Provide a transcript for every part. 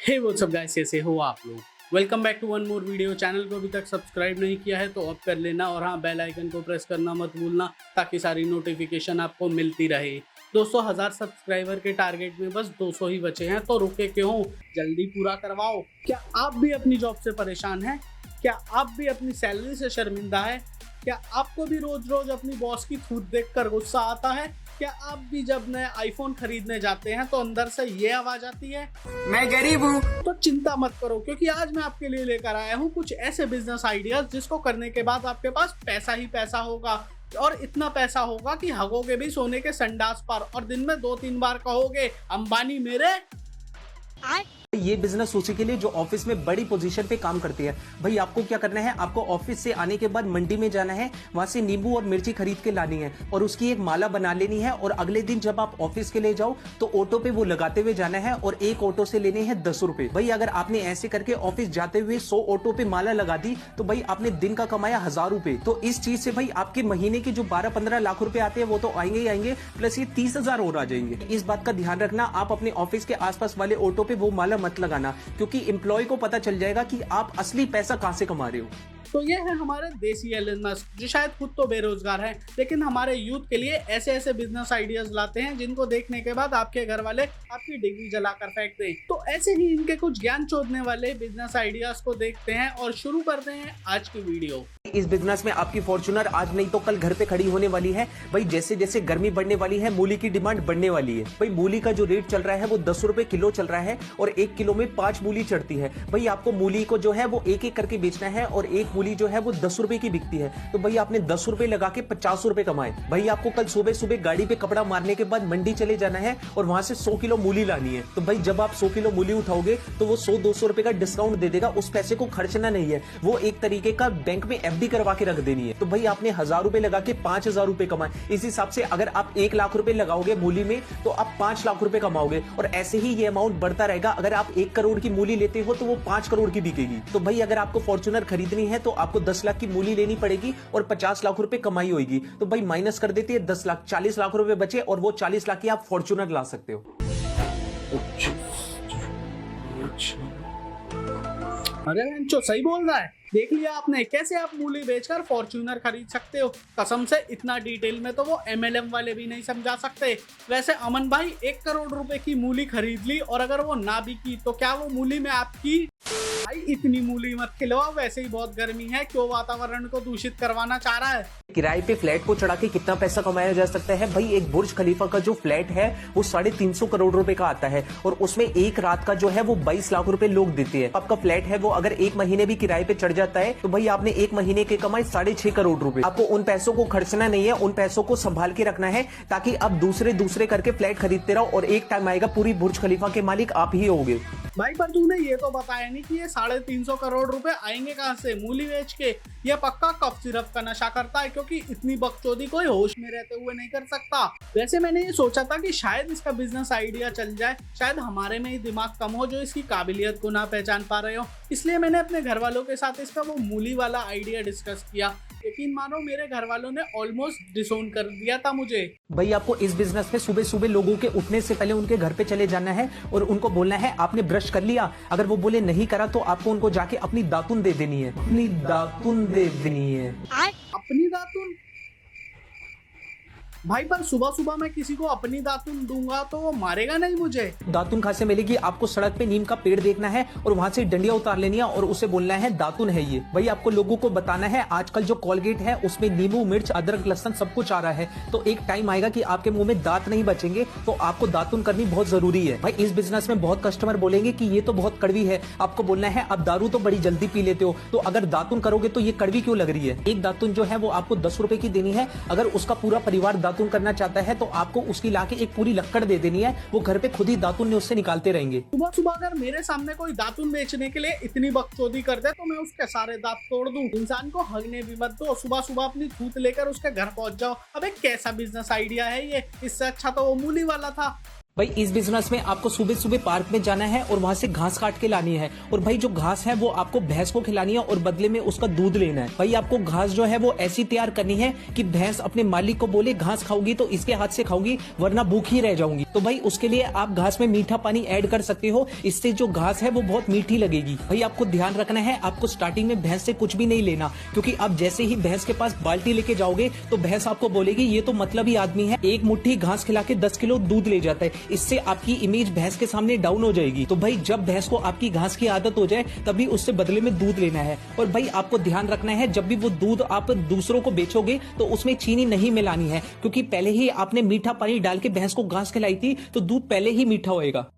हे WhatsApp guys, कैसे हो आप लोग। Welcome back to one more video. Channel को अभी तक सब्सक्राइब नहीं किया है तो अब कर लेना, और हाँ, बेल आइकन को प्रेस करना मत भूलना ताकि सारी नोटिफिकेशन आपको मिलती रहे। दोस्तों, 1000 सब्सक्राइबर के टारगेट में बस 200 ही बचे हैं, तो रुके क्यों, जल्दी पूरा करवाओ। क्या आप भी अपनी जॉब से परेशान हैं? क्या आप भी अपनी सैलरी से शर्मिंदा है? क्या आपको भी रोज रोज अपनी बॉस की थूत देखकर गुस्सा आता है? क्या आप भी जब नए आईफोन खरीदने जाते हैं तो अंदर से ये आवाज आती है, मैं गरीब हूँ। तो चिंता मत करो, क्योंकि आज मैं आपके लिए लेकर आया हूँ कुछ ऐसे बिजनेस आइडियाज जिसको करने के बाद आपके पास पैसा ही पैसा होगा, और इतना पैसा होगा कि हगोगे भी सोने के संडास पर, और दिन में 2-3 बार कहोगे अंबानी मेरे। ये बिजनेस उसी के लिए जो ऑफिस में बड़ी पोजीशन पे काम करती है। भाई आपको क्या करना है, आपको ऑफिस से आने के बाद मंडी में जाना है, वहां से नींबू और मिर्ची खरीद के लानी है और उसकी एक माला बना लेनी है, और अगले दिन जब आप ऑफिस के लिए जाओ तो ऑटो पे वो लगाते हुए जाना है, और एक ऑटो से लेने हैं 10 रुपए। भाई अगर आपने ऐसे करके ऑफिस जाते हुए 100 ऑटो पे माला लगा दी तो भाई आपने दिन का कमाया 1000 रुपए। तो इस चीज से भाई आपके महीने के जो 12-15 लाख रुपए आते हैं वो तो आएंगे ही आएंगे, प्लस ये 30,000 और आ जाएंगे। इस बात का ध्यान रखना, आप अपने ऑफिस के आसपास वाले ऑटो पे वो माला मत लगाना, क्योंकि एम्प्लॉय को पता चल जाएगा कि आप असली पैसा कहां से कमा रहे हो। तो ये है हमारे देसी एलन मस्क, जो शायद खुद तो बेरोजगार हैं, लेकिन हमारे यूथ के लिए ऐसे ऐसे बिजनेस आइडियाज लाते हैं जिनको देखने के बाद आपके घर वाले आपकी डिग्री जलाकर फेंक दें। तो ऐसे ही इनके कुछ ज्ञान चोदने वाले बिजनेस आइडियाज को देखते हैं और शुरू करते हैं आज की वीडियो। इस बिजनेस में आपकी फॉर्च्यूनर आज नहीं तो कल घर पे खड़ी होने वाली है। भाई जैसे जैसे गर्मी बढ़ने वाली है, मूली की डिमांड बढ़ने वाली है। भाई मूली का जो रेट चल रहा है वो 10 रुपए किलो चल रहा है, और 1 किलो में 5 मूली चढ़ती है। भाई आपको मूली को जो है वो एक एक करके बेचना है, और एक मूली जो है वो 10 रुपए की बिकती है। तो भाई आपने 10 रुपए लगा के 50 रुपए कमाए। भाई आपको कल सुबह सुबह गाड़ी पे कपड़ा मारने के बाद मंडी चले जाना है और वहां से 100 किलो मूली लानी है। तो भाई जब आप 100 किलो मूली उठाओगे तो वो 100-200 रुपए का डिस्काउंट दे देगा। उस पैसे को खर्चना नहीं है, वो एक तरीके का बैंक में एफडी करवा के रख देनी है। तो भाई आपने 1000 रुपए लगा के 5000 रुपए कमाए। इस हिसाब से अगर आप 1 लाख रुपए लगाओगे मूली में तो आप 5 लाख रुपए कमाओगे, और ऐसे ही ये अमाउंट बढ़ता रहेगा। अगर आप 1 करोड़ की मूली लेते हो तो वो 5 करोड़ की बिकेगी। तो भाई अगर आपको फॉर्च्यूनर खरीदनी है तो आपको 10 लाख की मूली लेनी पड़ेगी और 50 लाख रुपए कमाई होगी। तो भाई माइनस कर देते हैं 10 लाख, 40 लाख रुपए बचे, और वो 40 लाख की आप फॉर्च्यूनर ला सकते हो। अरे बेंचो, सही बोल रहा है। देख लिया आपने कैसे आप मूली बेचकर फॉर्च्यूनर खरीद सकते हो। कसम से इतना डिटेल में तो वो MLM वाले भी नहीं समझा सकते। वैसे अमन भाई, 1 करोड़ रुपए की मूली खरीद ली, और अगर वो ना बिकी तो क्या वो मूली में आपकी? भाई इतनी मूली मत खिलवाओ, वैसे ही बहुत गर्मी है, क्यों वातावरण को दूषित करवाना चाह रहा है। किराए पे फ्लैट को चढ़ा के कितना पैसा कमाया जा सकता है? भाई एक बुर्ज खलीफा का जो फ्लैट है वो 350 करोड़ रुपए का आता है, और उसमें एक रात का जो है वो 22 लाख रुपए लोग देते हैं। आपका फ्लैट है वो अगर 1 महीने भी किराए पे चढ़ जाता है तो भाई आपने 1 महीने के कमाए 6.5 करोड़ रुपए। आपको उन पैसों को खर्चना नहीं है, उन पैसों को संभाल के रखना है, ताकि आप दूसरे करके फ्लैट खरीदते रहो, और एक टाइम आएगा पूरी बुर्ज खलीफा के मालिक आप ही होगे। भाई पर तूने ये तो बताया नहीं कि ये 350 करोड़ रुपए आएंगे कहाँ से मूली बेच के। ये पक्का कफ सिरप का नशा करता है, क्योंकि इतनी बकचोदी कोई होश में रहते हुए नहीं कर सकता। वैसे मैंने ये सोचा था कि शायद इसका बिजनेस आइडिया चल जाए, शायद हमारे में ही दिमाग कम हो जो इसकी काबिलियत को ना पहचान पा रहे हो। इसलिए मैंने अपने घर वालों के साथ इसका वो मूली वाला आइडिया डिस्कस किया। यकीन मानो, मेरे घर वालों ने ऑलमोस्ट डिसोन कर दिया था मुझे। भाई आपको इस बिजनेस में सुबह सुबह लोगों के उठने से पहले उनके घर पे चले जाना है और उनको बोलना है आपने ब्रश कर लिया। अगर वो बोले नहीं करा तो आपको उनको जाके अपनी दातुन दे देनी है, अपनी दातुन दे देनी है। अपनी दातुन? भाई पर सुबह सुबह मैं किसी को अपनी दातुन दूंगा तो वो मारेगा नहीं मुझे? दातुन कहाँ से मिलेगी? आपको सड़क पे नीम का पेड़ देखना है और वहां से डंडिया उतार लेनी है और उसे बोलना है दातुन है ये। भाई आपको लोगों को बताना है आजकल जो कोलगेट है उसमें नींबू, मिर्च, अदरक, लहसुन सब कुछ आ रहा है, तो एक टाइम आएगा कि आपके मुंह में दांत नहीं बचेंगे, तो आपको दातुन करनी बहुत जरूरी है। भाई इस बिजनेस में बहुत कस्टमर बोलेंगे कि ये तो बहुत कड़वी है। आपको बोलना है आप दारू तो बड़ी जल्दी पी लेते हो, तो अगर दातुन करोगे तो ये कड़वी क्यों लग रही है? एक दातुन जो है वो आपको 10 रुपए की देनी है। अगर उसका पूरा परिवार दातुन करना चाहता है तो आपको उसकी लाके एक पूरी लक्कड़ दे देनी है, वो घर पे खुद ही दातुन ने उससे निकालते रहेंगे। सुबह सुबह अगर मेरे सामने कोई दातुन बेचने के लिए इतनी बकचोदी कर दे तो मैं उसके सारे दांत तोड़ दूं। इंसान को हगने भी मत दो, सुबह सुबह अपनी थूत लेकर उसके घर पहुंच जाओ। अबे कैसा बिजनेस आइडिया है ये? इससे अच्छा तो वो मूली वाला था। भाई इस बिजनेस में आपको सुबह सुबह पार्क में जाना है और वहां से घास काट के लानी है और भाई जो घास है वो आपको भैंस को खिलानी है और बदले में उसका दूध लेना है। भाई आपको घास जो है वो ऐसी तैयार करनी है कि भैंस अपने मालिक को बोले घास खाऊंगी तो इसके हाथ से खाऊंगी वरना भूखी रह जाऊंगी। तो भाई उसके लिए आप घास में मीठा पानी ऐड कर सकते हो, इससे जो घास है वो बहुत मीठी लगेगी। भाई आपको ध्यान रखना है, आपको स्टार्टिंग में भैंस से कुछ भी नहीं लेना, क्योंकि आप जैसे ही भैंस के पास बाल्टी लेके जाओगे तो भैंस आपको बोलेगी ये तो मतलबी आदमी है, एक मुट्ठी घास खिला के 10 किलो दूध ले जाता है। इससे आपकी इमेज भैंस के सामने डाउन हो जाएगी। तो भाई जब भैंस को आपकी घास की आदत हो जाए तभी उससे बदले में दूध लेना है। और भाई आपको ध्यान रखना है, जब भी वो दूध आप दूसरों को बेचोगे तो उसमें चीनी नहीं मिलानी है, क्योंकि पहले ही आपने मीठा पानी डाल के भैंस को घास खिलाई थी तो दूध पहले ही मीठा होएगा।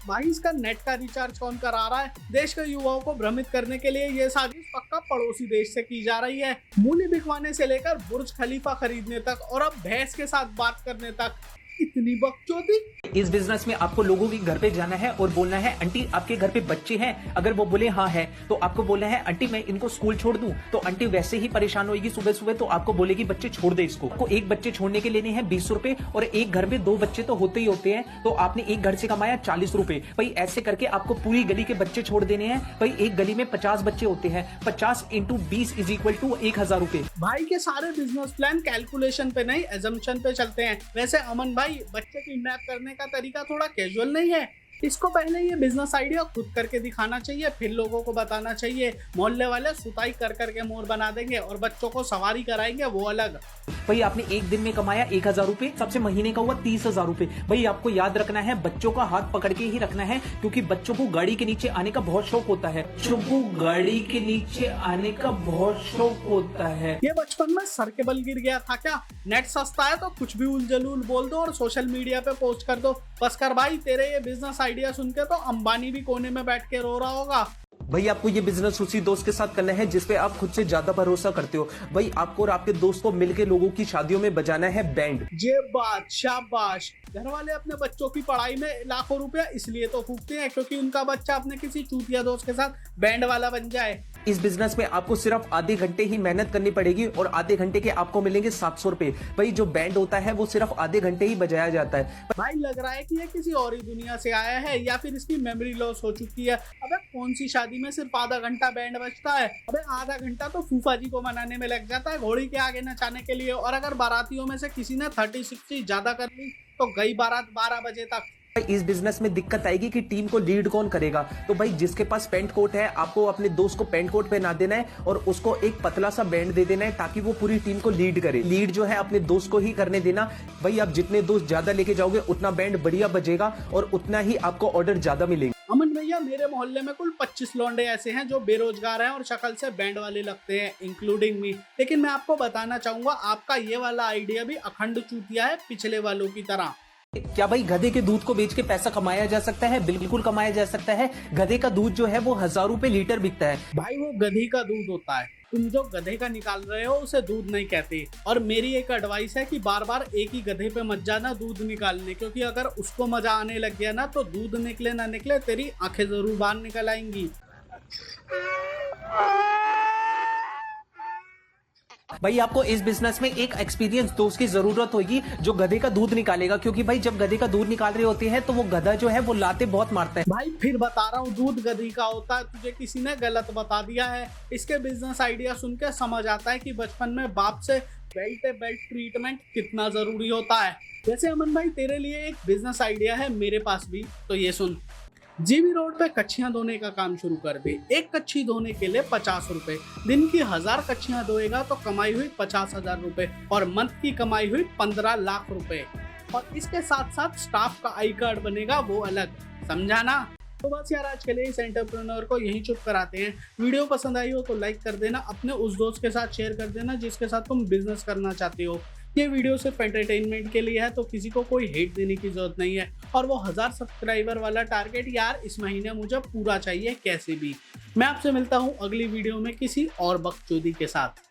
भाई इसका नेट का रिचार्ज कौन करा रहा है? देश के युवाओं को भ्रमित करने के लिए ये साजिश पक्का पड़ोसी देश से की जा रही है। मूली बिकवाने से लेकर बुर्ज खलीफा खरीदने तक और अब भैंस के साथ बात करने तक, इतनी बकचोदी। इस बिजनेस में आपको लोगों के घर पे जाना है और बोलना है आंटी आपके घर पे बच्चे हैं? अगर वो बोले हाँ है तो आपको बोलना है आंटी मैं इनको स्कूल छोड़ दूं। तो आंटी वैसे ही परेशान होगी सुबह सुबह, तो आपको बोलेगी बच्चे छोड़ दे इसको। आपको एक बच्चे छोड़ने के लेने हैं 20 रुपए और एक घर में 2 बच्चे तो होते ही होते हैं, तो आपने एक घर से कमाया 40 रुपए। भाई ऐसे करके आपको पूरी गली के बच्चे छोड़ देने हैं। भाई एक गली में 50 बच्चे होते हैं, 50 × 20 = 1000 रुपए। भाई के सारे बिजनेस प्लान कैलकुलेशन पे नहीं एजम्पशन पे चलते हैं। वैसे अमन भाई, बच्चे किडनैप करने का तरीका थोड़ा कैजुअल नहीं है? इसको पहले ये बिजनेस आइडिया खुद करके दिखाना चाहिए, फिर लोगों को बताना चाहिए। मोहल्ले वाले सुताई कर करके मोर बना देंगे और बच्चों को सवारी कराएंगे, वो अलग। भाई आपने एक दिन में कमाया 1000 रुपए, सबसे महीने का हुआ 30,000 रुपए। भाई आपको याद रखना है, बच्चों का हाथ पकड़ के ही रखना है, क्योंकि बच्चों को गाड़ी के नीचे आने का बहुत शौक होता है। बच्चों को गाड़ी के नीचे आने का बहुत शौक होता है। ये बचपन में सर के बल गिर गया था क्या? नेट सस्ता है तो कुछ भी उलझलूल बोल दो और सोशल मीडिया पे पोस्ट कर दो। बस कर भाई, तेरे ये बिजनेस आइडिया सुन के तो अंबानी भी कोने में बैठ के रो रहा होगा। भाई आपको ये बिजनेस उसी दोस्त के साथ करना है जिसपे आप खुद से ज्यादा भरोसा करते हो। भाई आपको और आपके दोस्त को मिलके लोगों की शादियों में बजाना है बैंड। ये बात, शाबाश। घर वाले अपने बच्चों की पढ़ाई में लाखों रुपया इसलिए तो फूकते हैं क्योंकि उनका बच्चा अपने किसी चूतिया दोस्त के साथ बैंड वाला बन जाए। इस बिजनेस में आपको सिर्फ आधे घंटे ही मेहनत करनी पड़ेगी और आधे घंटे के आपको मिलेंगे 700 रुपए। भाई जो बैंड होता है वो सिर्फ आधे घंटे ही बजाया जाता है। भाई लग रहा है कि ये किसी और ही दुनिया से आया है या फिर इसकी मेमोरी लॉस हो चुकी है। अबे कौन सी शादी में सिर्फ आधा घंटा बैंड बजता है? अबे आधा घंटा तो फूफा जी को मनाने में लग जाता है घोड़ी के आगे नचाने के लिए। और अगर बारातियों में से किसी ने 30-60 ज्यादा कर ली तो गई बारात 12 बजे तक। इस बिजनेस में दिक्कत आएगी कि टीम को लीड कौन करेगा। तो भाई जिसके पास पेंट कोट है, आपको अपने दोस्त को पेंट कोट पहना देना है और उसको एक पतला सा बैंड दे देना है ताकि वो पूरी टीम को लीड करे। लीड जो है अपने दोस्त को ही करने देना। भाई आप जितने दोस्त ज्यादा लेके जाओगे उतना बैंड बढ़िया बजेगा और उतना ही आपको ऑर्डर ज्यादा मिलेंगे। अमन भैया, मेरे मोहल्ले में कुल 25 लौंडे ऐसे हैं जो बेरोजगार हैं और शक्ल से बैंड वाले लगते हैं, इंक्लूडिंग मी। लेकिन मैं आपको बताना चाहूंगा, आपका ये वाला आइडिया भी अखंड चूतिया है पिछले वालों की तरह। क्या भाई गधे के दूध को बेच के पैसा कमाया जा सकता है? बिल्कुल कमाया जा सकता है। गधे का दूध जो है वो 1000 रुपए लीटर बिकता है। भाई वो गधी का दूध होता है, तुम जो गधे का निकाल रहे हो उसे दूध नहीं कहते। और मेरी एक एडवाइस है कि बार बार एक ही गधे पे मत जाना दूध निकालने, क्योंकि अगर उसको मजा आने लग गया ना तो दूध निकले ना निकले तेरी आंखें जरूर बाहर निकल आएंगी। भाई आपको इस बिजनेस में एक एक्सपीरियंस दोस्त की जरूरत होगी जो गधे का दूध निकालेगा, क्योंकि भाई जब गधे का दूध निकाल रहे होते हैं तो वो गधा जो है वो लाते बहुत मारता है। भाई फिर बता रहा हूँ, दूध गधी का होता है, तुझे किसी ने गलत बता दिया है। इसके बिजनेस आइडिया सुन के समझ आता है कि बचपन में बाप से बेल्ट बेल्ट ट्रीटमेंट कितना जरूरी होता है। जैसे अमन भाई, तेरे लिए एक बिजनेस आइडिया है, मेरे पास भी, तो ये सुन। जीबी रोड पे कच्छियां धोने का काम शुरू कर दे। एक कच्छी धोने के लिए 50 रुपए। दिन की 1000 कच्छियां धोएगा तो कमाई हुई 50,000 रुपए और मंथ की कमाई हुई 15 लाख रुपए। और इसके साथ साथ स्टाफ का आई कार्ड बनेगा, वो अलग। समझा ना? तो बस यार, आज के लिए इस एंटरप्रेन्योर को यहीं चुप कराते हैं। वीडियो पसंद आई हो तो लाइक कर देना, अपने उस दोस्त के साथ शेयर कर देना जिसके साथ तुम बिजनेस करना चाहते हो। ये वीडियो सिर्फ एंटरटेनमेंट के लिए है, तो किसी को कोई हेट देने की जरूरत नहीं है। और वो 1000 सब्सक्राइबर वाला टारगेट यार इस महीने मुझे पूरा चाहिए कैसे भी। मैं आपसे मिलता हूँ अगली वीडियो में किसी और बकचोदी के साथ।